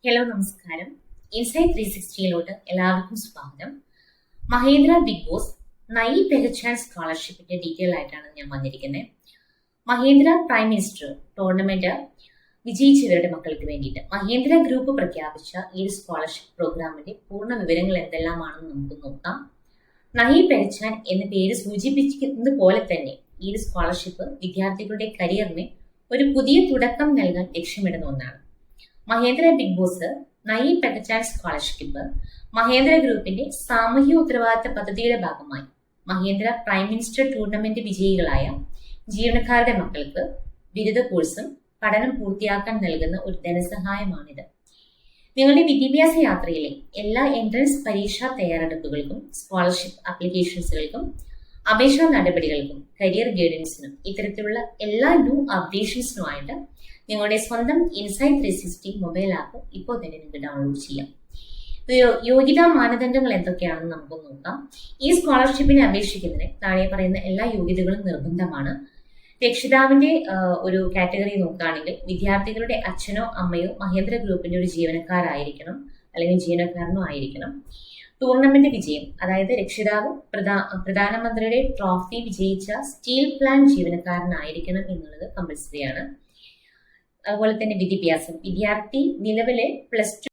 Hello നമസ്കാരം. Insight 360 എല്ലാവർക്കും സ്വാഗതം. മഹേന്ദ്ര ബിഗ് ബോസ് നൈ പെഗച്ചാൻ സ്കോളർഷിപ്പിന്റെ ഡീറ്റെയിൽ ആയിട്ടാണ് ഞാൻ വന്നിരിക്കുന്നത്. മഹേന്ദ്ര പ്രൈം മിനിസ്റ്റർ ടൂർണമെന്റ് വിജയിച്ചവരുടെ മക്കൾക്ക് വേണ്ടിയിട്ട് മഹേന്ദ്ര ഗ്രൂപ്പ് പ്രഖ്യാപിച്ച ഈ സ്കോളർഷിപ്പ് പ്രോഗ്രാമിന്റെ പൂർണ്ണ വിവരങ്ങൾ എന്തെല്ലാമാണെന്ന് നമുക്ക് നോക്കാം. നൈ പെഗച്ചാൻ എന്ന പേര് സൂചിപ്പിക്കുന്നത് പോലെ തന്നെ ഈ സ്കോളർഷിപ്പ് വിദ്യാർത്ഥികളുടെ കരിയറിന് ഒരു പുതിയ തുടക്കം നൽകാൻ ലക്ഷ്യമിടുന്ന ഒന്നാണ്. മഹേന്ദ്ര ബിഗ് ബോസ് നൈ പെഗച്ചാൻ സ്കോളർഷിപ്പ് മഹേന്ദ്ര ഗ്രൂപ്പിന്റെ സാമൂഹ്യ ഉത്തരവാദിത്ത പദ്ധതിയുടെ ഭാഗമായി മഹേന്ദ്ര പ്രൈം മിനിസ്റ്റർ ടൂർണമെന്റ് വിജയികളായ ജീവനക്കാരുടെ മക്കൾക്ക് ബിരുദ കോഴ്സും പഠനം പൂർത്തിയാക്കാൻ നൽകുന്ന ഒരു ധനസഹായമാണിത്. നിങ്ങളുടെ വിദ്യാഭ്യാസ യാത്രയിലെ എല്ലാ എൻട്രൻസ് പരീക്ഷാ തയ്യാറെടുപ്പുകൾക്കും സ്കോളർഷിപ്പ് ആപ്ലിക്കേഷൻസുകൾക്കും അപേക്ഷാ നടപടികൾക്കും കരിയർ ഗൈഡൻസിനും ഇത്തരത്തിലുള്ള എല്ലാ ന്യൂ അപ്ഡേഷൻസിനുമായിട്ട് നിങ്ങളുടെ സ്വന്തം ഇൻസൈറ്റ് 360 മൊബൈൽ ആപ്പ് ഇപ്പോൾ തന്നെ നിങ്ങൾക്ക് ഡൗൺലോഡ് ചെയ്യാം. യോഗ്യതാ മാനദണ്ഡങ്ങൾ എന്തൊക്കെയാണെന്ന് നമുക്ക് നോക്കാം. ഈ സ്കോളർഷിപ്പിനെ അപേക്ഷിക്കുന്നതിന് താഴെ പറയുന്ന എല്ലാ യോഗ്യതകളും നിർബന്ധമാണ്. രക്ഷിതാവിന്റെ ഒരു കാറ്റഗറി നോക്കുകയാണെങ്കിൽ വിദ്യാർത്ഥികളുടെ അച്ഛനോ അമ്മയോ മഹേന്ദ്ര ഗ്രൂപ്പിന്റെ ഒരു ജീവനക്കാരായിരിക്കണം അല്ലെങ്കിൽ ജീവനക്കാരനോ ആയിരിക്കണം. ടൂർണമെന്റ് വിജയം, അതായത് രക്ഷിതാവ് പ്രധാനമന്ത്രിയുടെ ട്രോഫി വിജയിച്ച സ്റ്റീൽ പ്ലാന്റ് ജീവനക്കാരനായിരിക്കണം എന്നുള്ളത് കമ്പൽസറിയാണ്. അതുപോലെ തന്നെ വിദ്യാഭ്യാസം, വിദ്യാർത്ഥി നിലവിലെ +2